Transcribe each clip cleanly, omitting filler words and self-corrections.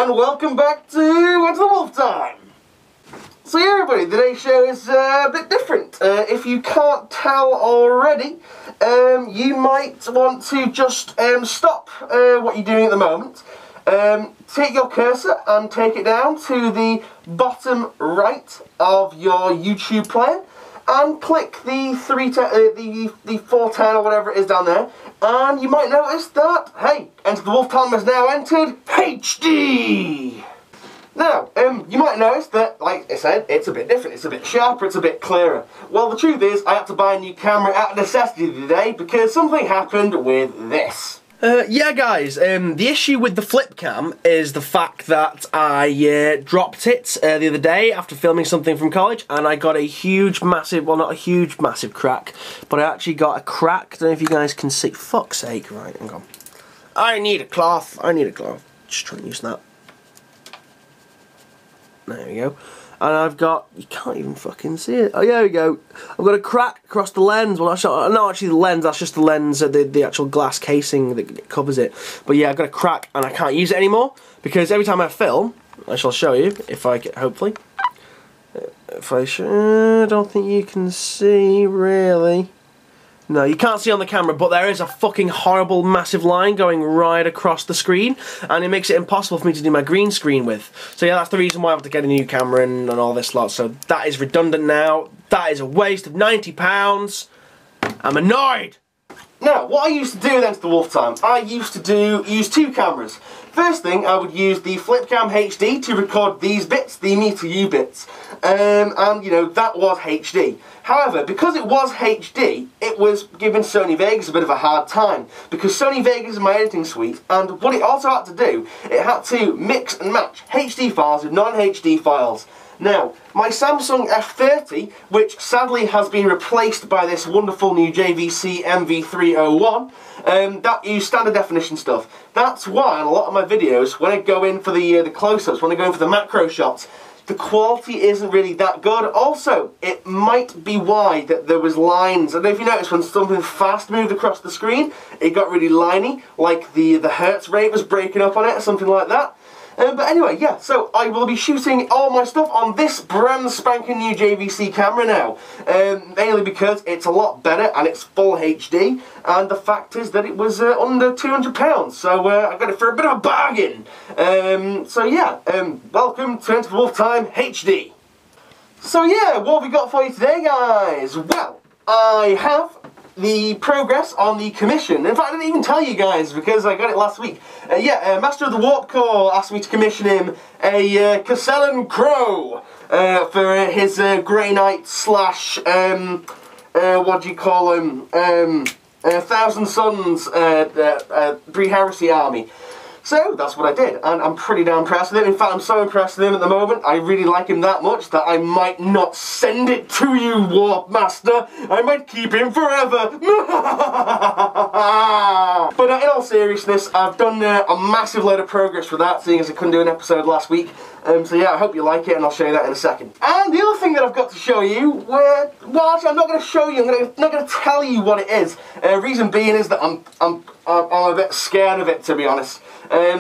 And welcome back to It's the Wolf Time. So yeah, everybody, today's show is a bit different. If you can't tell already, you might want to just stop what you're doing at the moment. Take your cursor and take it down to the bottom right of your YouTube player and click the 410 or whatever it is down there, and you might notice that, hey, Enter the Wolf Time has now entered HD! Now, you might notice that, like I said, it's a bit different, it's a bit sharper, it's a bit clearer. Well, the truth is, I had to buy a new camera out of necessity today because something happened with this. Yeah guys, the issue with the flip cam is the fact that I dropped it the other day after filming something from college, and I got a huge massive, well not a huge massive crack, but I actually got a crack. I don't know if you guys can see. Fuck's sake, right, hang on. I need a cloth, just try and use that. There we go. And I've got, you can't even fucking see it. Oh, there we go. I've got a crack across the lens. Well, not actually the lens, that's just the lens, the actual glass casing that covers it. But yeah, I've got a crack and I can't use it anymore because every time I film, I shall show you, if I get, hopefully. If I show, I don't think you can see, really. No, you can't see on the camera, but there is a fucking horrible massive line going right across the screen, and it makes it impossible for me to do my green screen with. So yeah, that's the reason why I have to get a new camera and all this lot. So that is redundant now. That is a waste of £90. I'm annoyed! Now, what I used to do then to the Wolf Time, I used to use two cameras. First thing, I would use the Flipcam HD to record these bits, the me to you bits, and you know, that was HD. However, because it was HD, it was giving Sony Vegas a bit of a hard time, because Sony Vegas is my editing suite, and what it also had to do, it had to mix and match HD files with non-HD files. Now, my Samsung F30, which sadly has been replaced by this wonderful new JVC MV301, that used standard definition stuff. That's why in a lot of my videos, when I go in for the close-ups, when I go in for the macro shots, the quality isn't really that good. Also, it might be why that there was lines. I don't know if you noticed when something fast moved across the screen, it got really liney, like the hertz rate was breaking up on it or something like that. But anyway, yeah, so I will be shooting all my stuff on this brand spanking new JVC camera now. Mainly because it's a lot better and it's full HD, and the fact is that it was under £200, so I got it for a bit of a bargain. So yeah, welcome to Enter the Wolf Time HD. So yeah, what have we got for you today, guys? Well, I have the progress on the commission. In fact, I didn't even tell you guys because I got it last week. Master of the Warp Core asked me to commission him a Castellan Crow for his Grey Knight slash, what do you call him, Thousand Suns pre-heresy army. So that's what I did, and I'm pretty damn impressed with him. In fact, I'm so impressed with him at the moment, I really like him that much that I might not send it to you, Warp Master. I might keep him forever. But in all seriousness, I've done a massive load of progress with that, seeing as I couldn't do an episode last week. So yeah, I hope you like it, and I'll show you that in a second. And the other thing that I've got to show you, well actually I'm not going to show you, I'm not going to tell you what it is. Reason being is that I'm a bit scared of it, to be honest.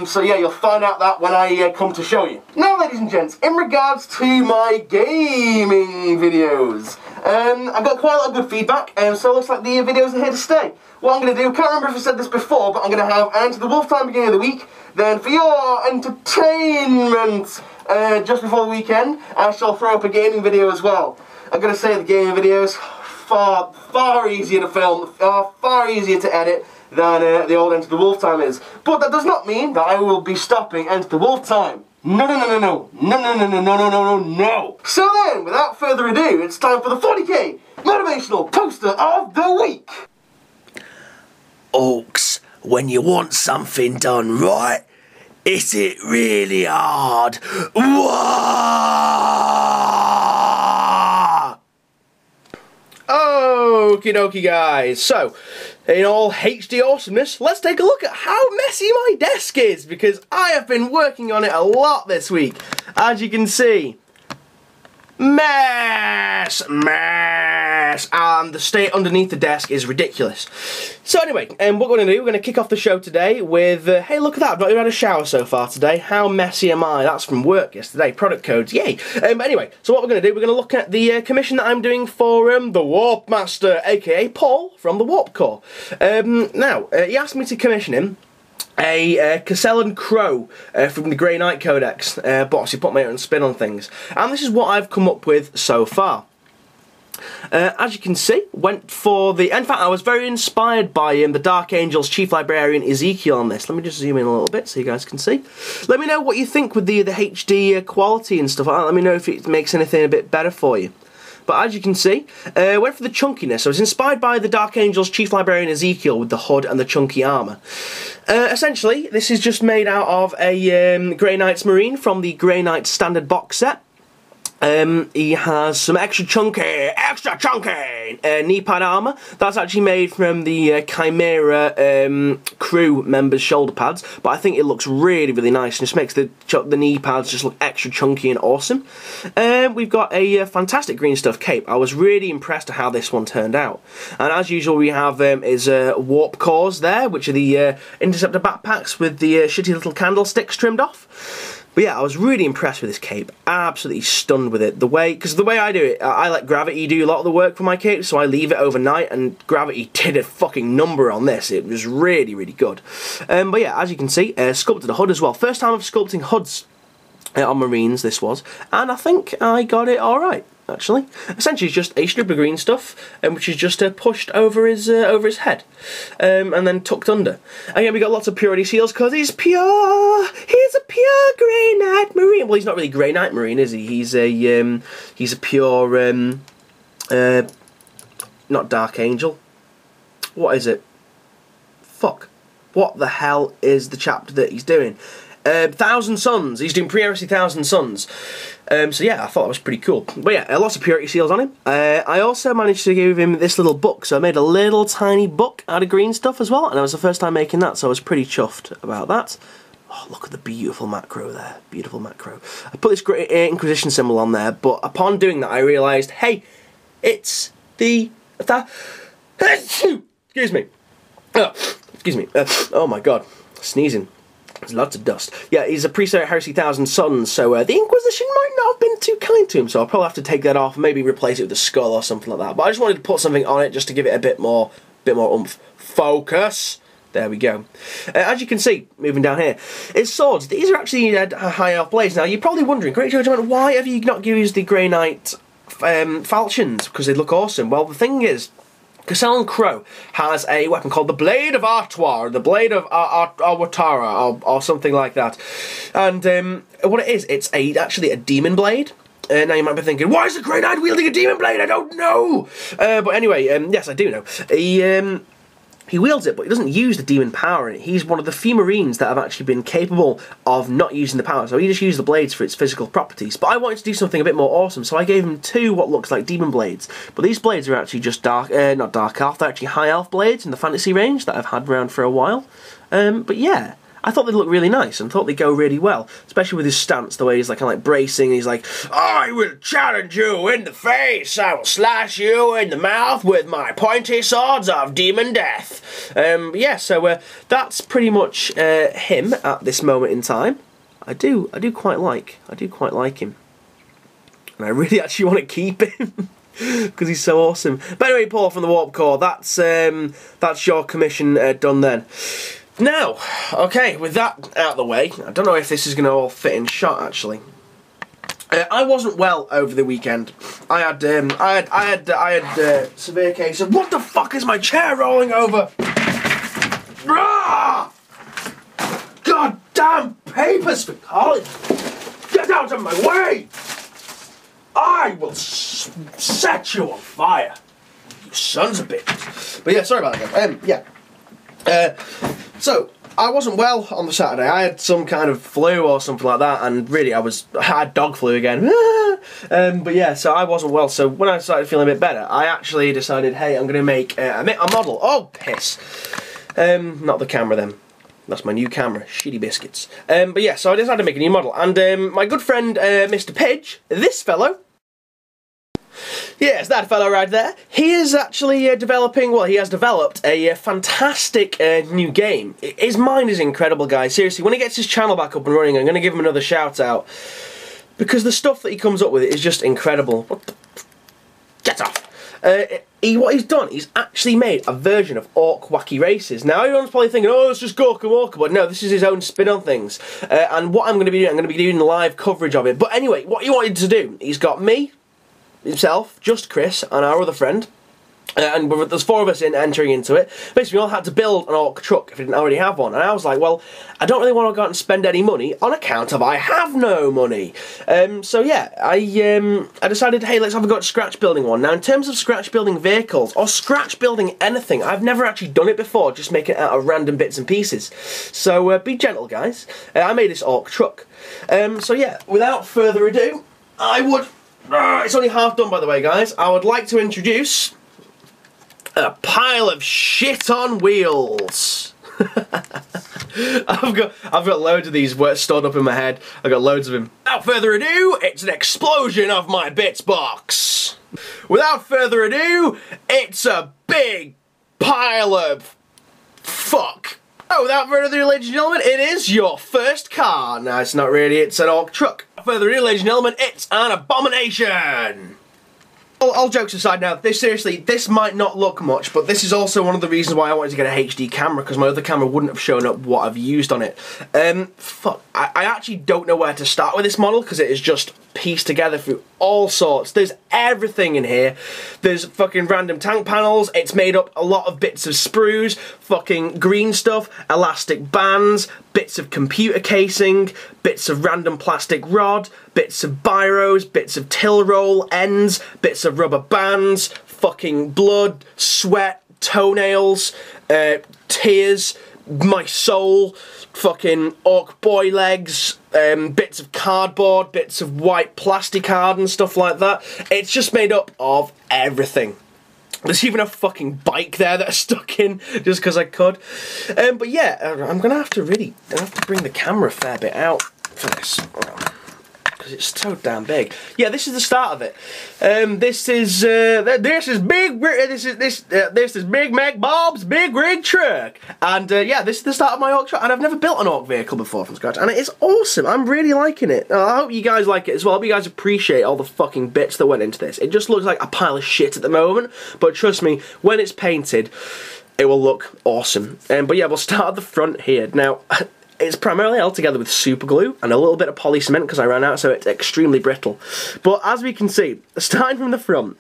So yeah, you'll find out that when I come to show you. Now, ladies and gents, in regards to my gaming videos, I've got quite a lot of good feedback, so it looks like the videos are here to stay. What I'm going to do, can't remember if I said this before, but I'm going to have Enter the Wolf Time beginning of the week. Then for your entertainment, just before the weekend, I shall throw up a gaming video as well. I'm going to say the gaming videos far easier to film, far easier to edit than the old Enter the Wolf Time is. But that does not mean that I will be stopping Enter the Wolf Time. No, no, no, no, no, no, no, no, no, no, no, no, no, no. So then, without further ado, it's time for the 40k Motivational Poster of the Week. Orcs, when you want something done right, is it really hard? Wah! Okie dokie guys, so in all HD awesomeness, let's take a look at how messy my desk is, because I have been working on it a lot this week. As you can see, mess, and the state underneath the desk is ridiculous. So anyway, what we're going to do, we're going to kick off the show today with, hey, look at that, I've not even had a shower so far today. How messy am I? That's from work yesterday, product codes, yay. Anyway, so what we're going to do, we're going to look at the commission that I'm doing for the Warp Master, aka Paul from the Warp Corps. Now, he asked me to commission him a Cassellan Crow from the Grey Knight Codex, but obviously put my own spin on things. And this is what I've come up with so far. As you can see, went for the... In fact, I was very inspired by the Dark Angel's Chief Librarian Ezekiel on this. Let me just zoom in a little bit so you guys can see. Let me know what you think with the HD quality and stuff like that. Let me know if it makes anything a bit better for you. But as you can see, went for the chunkiness. I was inspired by the Dark Angel's Chief Librarian Ezekiel with the hood and the chunky armour. Essentially, this is just made out of a Grey Knight's Marine from the Grey Knight Standard box set. He has some extra chunky knee pad armour. That's actually made from the Chimera crew members' shoulder pads, but I think it looks really, really nice and just makes the knee pads just look extra chunky and awesome. We've got a fantastic green stuff cape. I was really impressed at how this one turned out. And as usual, we have his warp cores there, which are the Interceptor backpacks with the shitty little candlesticks trimmed off. But yeah, I was really impressed with this cape. Absolutely stunned with it. Because the way I do it, I let Gravity do a lot of the work for my cape, so I leave it overnight, and Gravity did a fucking number on this. It was really, really good. But yeah, as you can see, sculpted a hood as well. First time of sculpting hoods on Marines, this was. And I think I got it alright, actually. Essentially, it's just a strip of green stuff, which is just pushed over his head, and then tucked under. Again, we got lots of purity seals because he's pure. He's a pure Grey Knight Marine. Well, he's not really Grey Knight Marine, is he? He's a pure not Dark Angel. What is it? Fuck. What the hell is the chapter that he's doing? Thousand Suns. He's doing pre-heresy Thousand Suns. So yeah, I thought that was pretty cool. But yeah, lots of purity seals on him. I also managed to give him this little book, so I made a little tiny book out of green stuff as well, and that was the first time making that, so I was pretty chuffed about that. Oh, look at the beautiful macro there. Beautiful macro. I put this great Inquisition symbol on there, but upon doing that I realised, hey, it's the... Excuse me. Excuse me. Oh my god. Sneezing. There's lots of dust. Yeah, he's a pre-heresy Thousand Suns, so the Inquisition might not have been too kind to him, so I'll probably have to take that off and maybe replace it with a skull or something like that. But I just wanted to put something on it just to give it a bit more oomph. Focus! There we go. As you can see, moving down here, his swords. These are actually high elf blades. Now, you're probably wondering, Great Judgment, why have you not used the Grey Knight falchions? Because they look awesome. Well, the thing is, Cassellan Crow has a weapon called the Blade of Artois, the Blade of Awatara, or something like that. And what it is, it's actually a demon blade. Now you might be thinking, why is the Grey Knight wielding a demon blade? I don't know. But anyway, yes, I do know. He wields it, but he doesn't use the demon power in it. He's one of the few Marines that have actually been capable of not using the power, so he just used the blades for its physical properties. But I wanted to do something a bit more awesome, so I gave him two what looks like demon blades. But these blades are actually just not dark elf, they're actually high elf blades in the fantasy range that I've had around for a while. But yeah, I thought they'd look really nice and thought they'd go really well, especially with his stance, the way he's like kind of like bracing. He's like, I will challenge you in the face. I will slash you in the mouth with my pointy swords of demon death. Yeah, so that's pretty much him at this moment in time. I do quite like him, and I really actually want to keep him. Because he's so awesome. But anyway, Paul from the Warp Corps, that's your commission done then. Now, okay, with that out of the way, I don't know if this is going to all fit in shot actually. I wasn't well over the weekend. I had severe case of what the fuck is my chair rolling over? Ah! God damn papers for college. out of my way! I will set you on fire. You sons of bitches. But yeah, sorry about that, guys. So, I wasn't well on the Saturday. I had some kind of flu or something like that, and really I had dog flu again. But yeah, so I wasn't well. So when I started feeling a bit better, I actually decided, hey, I'm going to make a model. Oh, piss. Not the camera then. That's my new camera, shitty biscuits. But yeah, so I decided to make a new model, and my good friend Mr. Pidge, this fellow, yes, that fellow right there, he is actually developing, well, he has developed a fantastic new game. His mind is incredible, guys. Seriously, when he gets his channel back up and running, I'm going to give him another shout out, because the stuff that he comes up with is just incredible. What the... Get off! What he's done, he's actually made a version of Orc Wacky Races. Now, everyone's probably thinking, oh, it's just Gorka Walker, but no, this is his own spin on things. And what I'm going to be doing, I'm going to be doing live coverage of it. But anyway, what he wanted to do, he's got me, himself, just Chris, and our other friend, and there's 4 of us entering into it. Basically, we all had to build an Orc truck if we didn't already have one. And I was like, well, I don't really want to go out and spend any money on account of I have no money. So yeah, I decided, hey, let's have a go at scratch building one. Now, in terms of scratch building vehicles, or scratch building anything, I've never actually done it before, just make it out of random bits and pieces. So be gentle, guys. I made this Orc truck. So yeah, without further ado, I would... it's only half done, by the way, guys. I would like to introduce a pile of shit on wheels. I've got loads of these stored up in my head. I've got loads of them. Without further ado, it's an explosion of my bits box. Without further ado, it's a big pile of fuck. Oh, without further ado, ladies and gentlemen, it is your first car. No, it's not really, it's an Orc truck. Without further ado, ladies and gentlemen, it's an abomination. All jokes aside now, seriously, this might not look much, but this is also one of the reasons why I wanted to get a HD camera, because my other camera wouldn't have shown up what I've used on it. Fuck, I actually don't know where to start with this model, because it is just pieced together through all sorts. There's everything in here. There's fucking random tank panels, it's made up a lot of bits of sprues, fucking green stuff, elastic bands, bits of computer casing, bits of random plastic rod, bits of biros, bits of till roll ends, bits of rubber bands, fucking blood, sweat, toenails, tears, my soul, fucking orc boy legs, bits of cardboard, bits of white plastic card and stuff like that. It's just made up of everything. There's even a fucking bike there that I stuck in just because I could. But yeah, I'm gonna have to bring the camera a fair bit out for this, because it's so damn big. Yeah, this is the start of it. This is Big Mek Bob's big rig truck, and yeah, this is the start of my Orc truck. And I've never built an Orc vehicle before from scratch, and it is awesome. I'm really liking it. I hope you guys like it as well. I hope you guys appreciate all the fucking bits that went into this. It just looks like a pile of shit at the moment, but trust me, when it's painted, it will look awesome. But yeah, we'll start at the front here. Now, it's primarily held together with super glue and a little bit of poly cement because I ran out, so it's extremely brittle. But as we can see, starting from the front,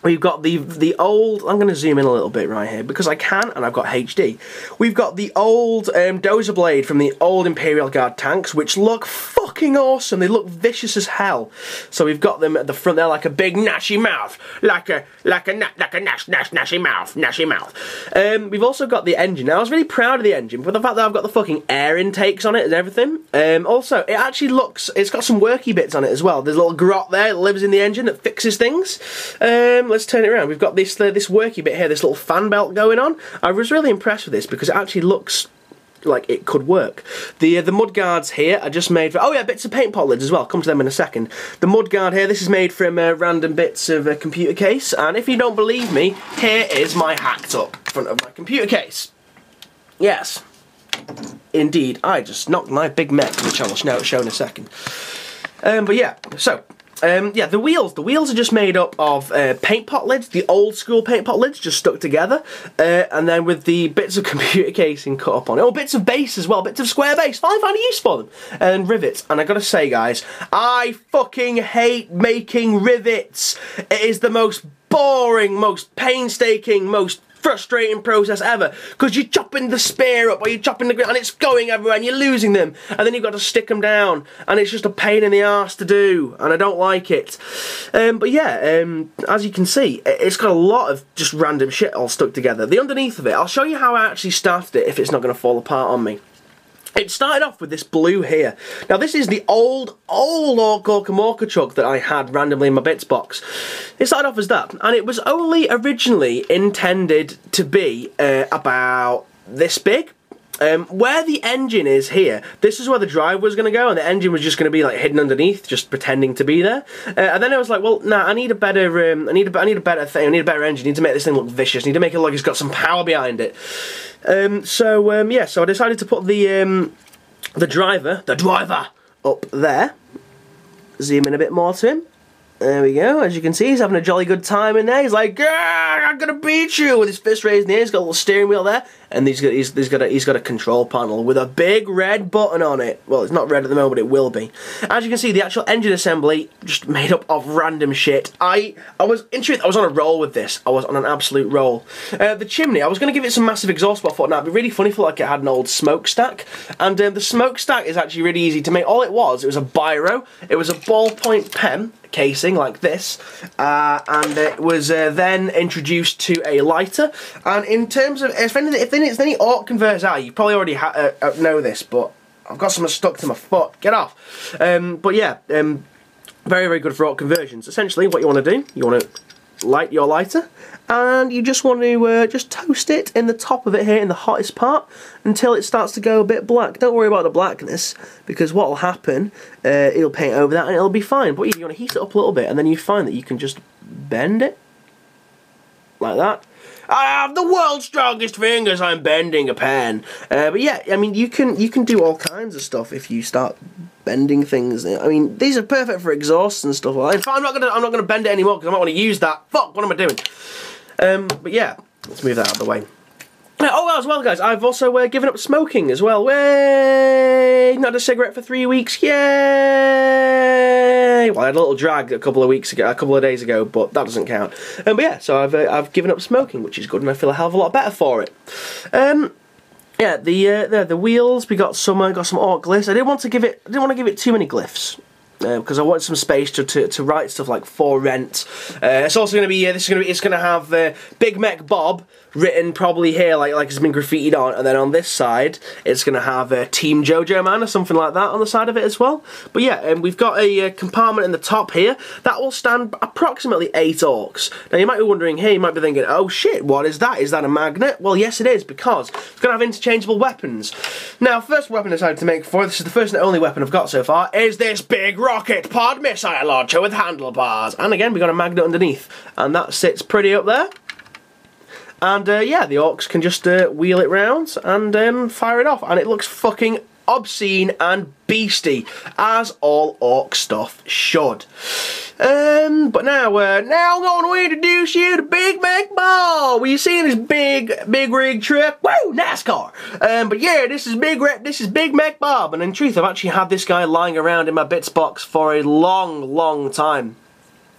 we've got the old, I'm going to zoom in a little bit right here because I can, and I've got HD. We've got the old dozer blade from the old Imperial Guard tanks, which look fucking awesome. They look vicious as hell. So we've got them at the front there like a big gnashy mouth, like a gnashy mouth. We've also got the engine. Now I was really proud of the engine, but the fact that I've got the fucking air intakes on it and everything. Also, it actually looks, it's got some worky bits on it as well. There's a little grot there that lives in the engine that fixes things. Let's turn it around. We've got this this worky bit here, this little fan belt going on. I was really impressed with this because it actually looks like it could work. The mud guards here are just made for, oh yeah, bits of paint pot lids as well. Come to them in a second. The mud guard here, this is made from random bits of a computer case, and if you don't believe me, here is my hacked up front of my computer case. Yes, indeed, I just knocked my Big Mek, which I will show in a second. But yeah, so yeah, the wheels are just made up of paint pot lids, the old school paint pot lids just stuck together, and then with the bits of computer casing cut up on it. Oh, bits of base as well, bits of square base, finally found a use for them, and rivets. And I gotta say, guys, I fucking hate making rivets. It is the most boring, most painstaking, most frustrating process ever, because you're chopping the spear up, or you're chopping the ground, and it's going everywhere, and you're losing them, and then you've got to stick them down, and it's just a pain in the arse to do, and I don't like it. But yeah, as you can see, it's got a lot of just random shit all stuck together. The underneath of it, I'll show you how I actually started it if it's not going to fall apart on me. It started off with this blue here. Now this is the old Orca truck that I had randomly in my bits box. It started off as that, and it was only originally intended to be about this big. Where the engine is here, this is where the drive was going to go, and the engine was just going to be like hidden underneath, just pretending to be there. And then I was like, well, nah, I need a better thing. I need a better engine. I need to make this thing look vicious. I need to make it look like it's got some power behind it. Yeah, so I decided to put the driver up there. Zoom in a bit more to him. There we go. As you can see, he's having a jolly good time in there. He's like, I'm gonna beat you, with his fist raised in the air. He's got a little steering wheel there, and he's got a control panel with a big red button on it. Well, it's not red at the moment, but it will be. As you can see, the actual engine assembly just made up of random shit. In truth, I was on a roll with this. I was on an absolute roll. The chimney, I was gonna give it some massive exhaust, but I thought, nah, it'd be really funny if like it had an old smokestack. And the smokestack is actually really easy to make. All it was a biro. It was a ballpoint pen casing like this, and it was then introduced to a lighter. And in terms of if there's any AUX converters out, you probably already know this, but I've got something stuck to my foot. Get off. But yeah, very, very good for AUX conversions. Essentially, what you want to do, you want to light your lighter, and you just want to just toast it in the top of it here, in the hottest part, until it starts to go a bit black. Don't worry about the blackness, because what will happen, it'll paint over that and it'll be fine. But you want to heat it up a little bit, and then you find that you can just bend it like that. I have the world's strongest fingers, I'm bending a pen. But yeah, I mean, you can do all kinds of stuff if you start bending things. I mean, these are perfect for exhausts and stuff like that. In fact, I'm not gonna bend it anymore, because I might want to use that. Fuck, what am I doing? But yeah, let's move that out of the way. Oh, as well, guys, I've also given up smoking as well. Way, not a cigarette for 3 weeks. Yay! Well, I had a little drag a couple of days ago, but that doesn't count. But yeah, so I've given up smoking, which is good, and I feel a hell of a lot better for it. Yeah, the wheels, we got some AUX glyphs. I didn't want to give it too many glyphs, because I want some space to write stuff like for rent. It's also going to be it's going to have Big Mek Bob written probably here, like it's been graffitied on, and then on this side it's going to have Team Jojo Man or something like that on the side of it as well. But yeah, we've got a compartment in the top here that will stand approximately 8 AUX. Now you might be wondering, hey, you might be thinking, oh shit, what is that? Is that a magnet? Well, yes it is, because it's going to have interchangeable weapons. Now, first weapon I decided to make for this is the first and only weapon I've got so far, is this big rocket pod missile launcher with handlebars. And again, we've got a magnet underneath, and that sits pretty up there. And yeah, the AUX can just wheel it round and fire it off, and it looks fucking obscene and beastie, as all AUX stuff should. But now I'm going to introduce you to Big Mek Bob. Well, you seeing this big rig truck? Woo, NASCAR. But yeah, this is Big Mek Bob, and in truth, I've actually had this guy lying around in my bits box for a long time.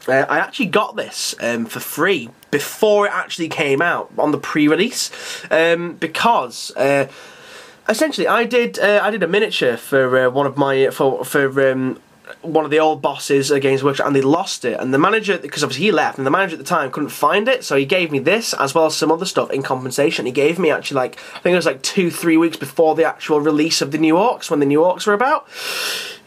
I actually got this for free before it actually came out on the pre-release, because essentially I did a miniature for one of my one of the old bosses against Workshop, and they lost it, and the manager, because obviously he left, and the manager at the time couldn't find it, so he gave me this as well as some other stuff in compensation. He gave me actually, like, I think it was like 2-3 weeks before the actual release of the new AUX, when the new AUX were about.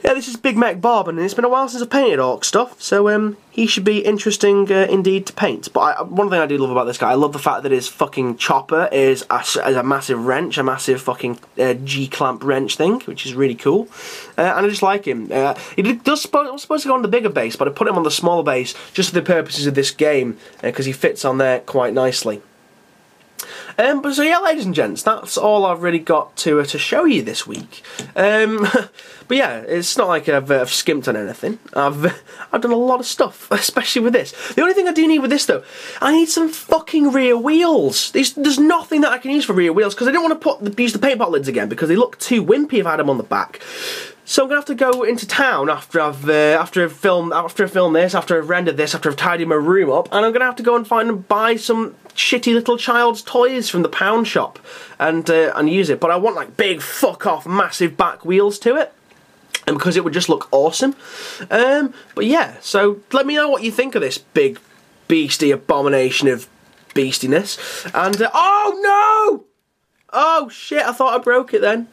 Yeah, this is Big Mek Bob, and it's been a while since I've painted AUX stuff, so he should be interesting indeed to paint. But one thing I do love about this guy, I love the fact that his fucking chopper is a massive wrench, a massive fucking G-clamp wrench thing, which is really cool. And I just like him. He was supposed to go on the bigger base, but I put him on the smaller base just for the purposes of this game, because he fits on there quite nicely. But so yeah, ladies and gents, that's all I've really got to show you this week. But yeah, it's not like I've skimped on anything. I've done a lot of stuff, especially with this. The only thing I do need with this though, I need some fucking rear wheels. There's nothing that I can use for rear wheels, because I didn't want to use the paint pot lids again, because they look too wimpy if I had them on the back. So I'm gonna have to go into town after I've filmed this, after I've rendered this, after I've tidied my room up, and I'm gonna have to go and buy some shitty little child's toys from the pound shop and use it. But I want like big fuck off massive back wheels to it, and because it would just look awesome. But yeah, so let me know what you think of this big beastie abomination of beastiness. And oh no! Oh shit, I thought I broke it then.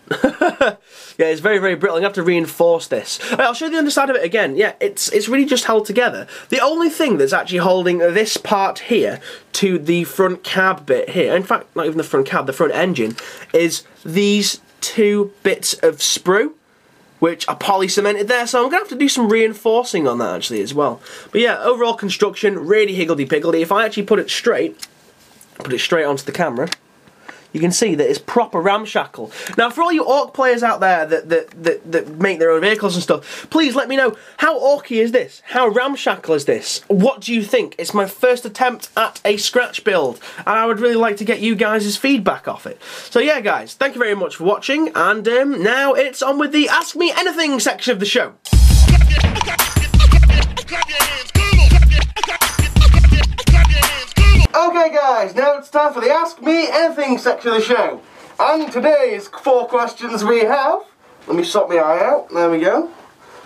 Yeah, it's very, very brittle. I'm going to have to reinforce this. Right, I'll show you the underside of it again. Yeah, it's really just held together. The only thing that's actually holding this part here to the front cab bit here, in fact, not even the front cab, the front engine, is these two bits of sprue, which are poly-cemented there, so I'm going to have to do some reinforcing on that actually as well. But yeah, overall construction, really higgledy-piggledy. If I actually put it straight onto the camera, you can see that it's proper ramshackle. Now, for all you Orc players out there that make their own vehicles and stuff, please let me know, how orky is this? How ramshackle is this? What do you think? It's my first attempt at a scratch build, and I would really like to get you guys' feedback off it. So yeah, guys, thank you very much for watching, and now it's on with the Ask Me Anything section of the show. Okay guys, now it's time for the Ask Me Anything section of the show. And today's 4 questions we have, let me sort my eye out, there we go.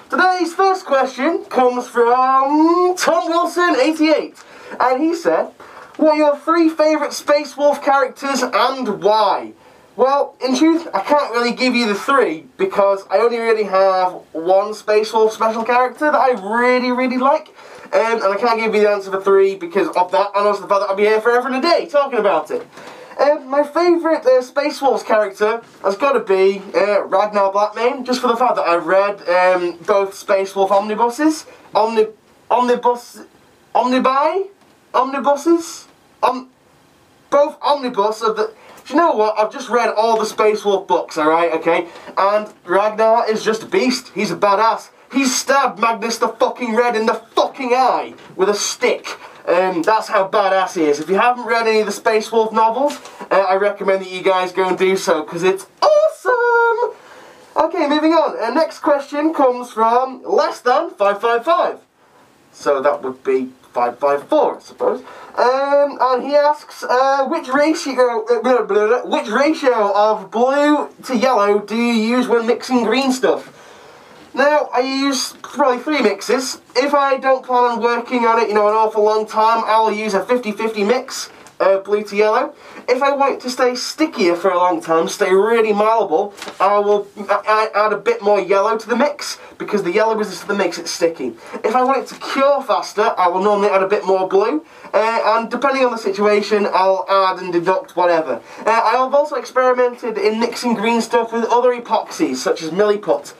Today's first question comes from Tom Wilson 88, and he said, what are your 3 favourite Space Wolf characters and why? Well, in truth, I can't really give you the 3 because I only really have 1 Space Wolf special character that I really, really like. And I can't give you the answer for 3 because of that, and also the fact that I'll be here forever and a day talking about it. My favourite Space Wolves character has got to be Ragnar Blackmane, just for the fact that I've read both Space Wolf omnibuses, both omnibus of the... Do you know what? I've just read all the Space Wolf books, alright, okay? And Ragnar is just a beast. He's a badass. He stabbed Magnus the fucking Red in the fucking eye with a stick. That's how badass he is. If you haven't read any of the Space Wolf novels, I recommend that you guys go and do so, because it's awesome! Okay, moving on. Next question comes from less than 555. So that would be 554, I suppose. And he asks, which ratio of blue to yellow do you use when mixing green stuff? Now, I use probably 3 mixes. If I don't plan on working on it, you know, an awful long time, I'll use a 50-50 mix, blue to yellow. If I want it to stay stickier for a long time, stay really malleable, I will add a bit more yellow to the mix, because the yellow is that makes it sticky. If I want it to cure faster, I will normally add a bit more blue, and depending on the situation, I'll add and deduct whatever. I have also experimented in mixing green stuff with other epoxies, such as milliput.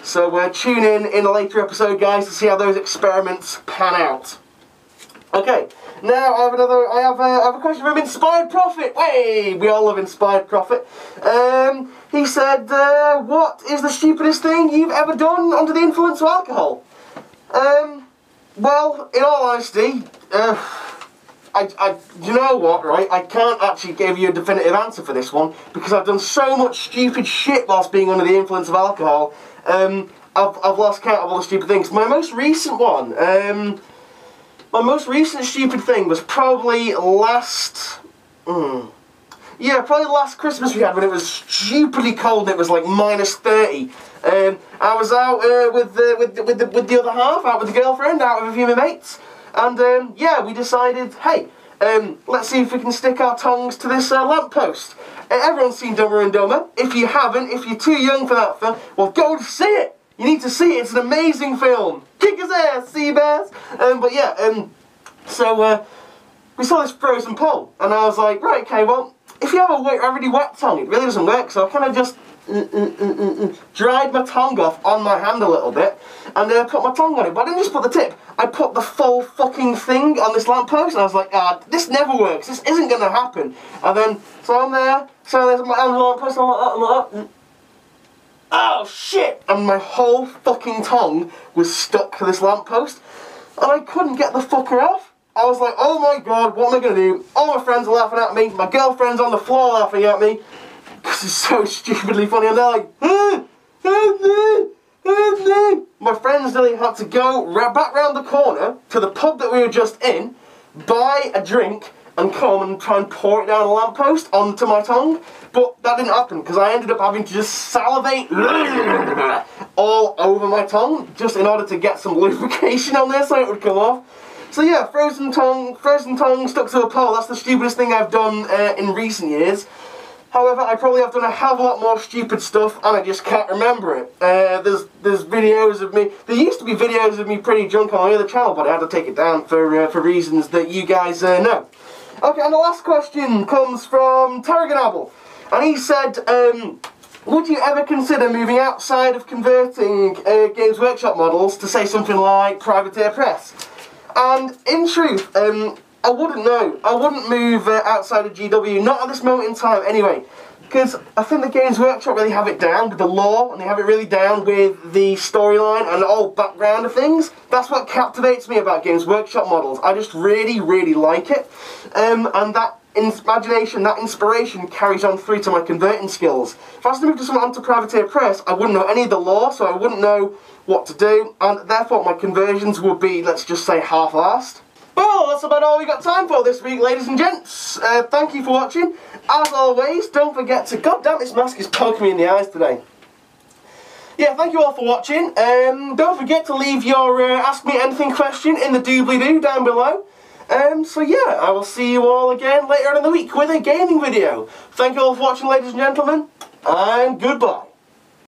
So tune in a later episode, guys, to see how those experiments pan out. Okay, now I have a question from Inspired Prophet. Hey, we all love Inspired Prophet. He said, what is the stupidest thing you've ever done under the influence of alcohol? Well, in all honesty, you know what, right? I can't actually give you a definitive answer for this one because I've done so much stupid shit whilst being under the influence of alcohol. I've lost count of all the stupid things. My most recent one, my most recent stupid thing was probably last Christmas we had when it was stupidly cold and it was like -30. I was out with the other half, out with the girlfriend, out with a few of my mates. And yeah, we decided, hey, let's see if we can stick our tongues to this lamppost. Everyone's seen Dumber and Dumber. If you haven't, if you're too young for that film, well, go and see it. You need to see it. It's an amazing film. Kick his ass, sea bears. But yeah, so we saw this frozen pole, and I was like, right, okay, well, if you have a really wet tongue, it really doesn't work. So I kind of just dried my tongue off on my hand a little bit and put my tongue on it, but I didn't just put the tip, I put the full fucking thing on this lamppost, and I was like, this never works, this isn't going to happen. And then, so I'm there, so there's my lamppost, I'm like that, oh shit, and my whole fucking tongue was stuck to this lamppost, and I couldn't get the fucker off. I was like, oh my god, what am I going to do? All my friends are laughing at me, my girlfriend's on the floor laughing at me, because it's so stupidly funny, and they're like, My friends nearly had to go back round the corner to the pub that we were just in, buy a drink, and come and try and pour it down a lamppost onto my tongue. But that didn't happen, because I ended up having to just salivate all over my tongue, just in order to get some lubrication on there so it would come off. So yeah, frozen tongue stuck to a pole. That's the stupidest thing I've done in recent years. However, I probably have done a hell of a lot more stupid stuff, and I just can't remember it. There's videos of me. There used to be videos of me pretty drunk on my other channel, but I had to take it down for reasons that you guys know. Okay, and the last question comes from Tarragonabble, and he said, would you ever consider moving outside of converting Games Workshop models to say something like Privateer Press? And in truth, I wouldn't know. I wouldn't move outside of GW, not at this moment in time anyway, because I think the Games Workshop really have it down with the lore, and they have it really down with the storyline and the whole background of things. That's what captivates me about Games Workshop models. I just really, really like it, and that imagination, that inspiration carries on through to my converting skills. If I was to move to someone onto Privateer Press, I wouldn't know any of the lore, so I wouldn't know what to do, and therefore my conversions would be, let's just say, half-assed. Well, that's about all we got time for this week, ladies and gents. Thank you for watching. As always, don't forget to... God damn, this mask is poking me in the eyes today. Yeah, thank you all for watching. Don't forget to leave your Ask Me Anything question in the doobly-doo down below. So yeah, I will see you all again later on in the week with a gaming video. Thank you all for watching, ladies and gentlemen, and goodbye.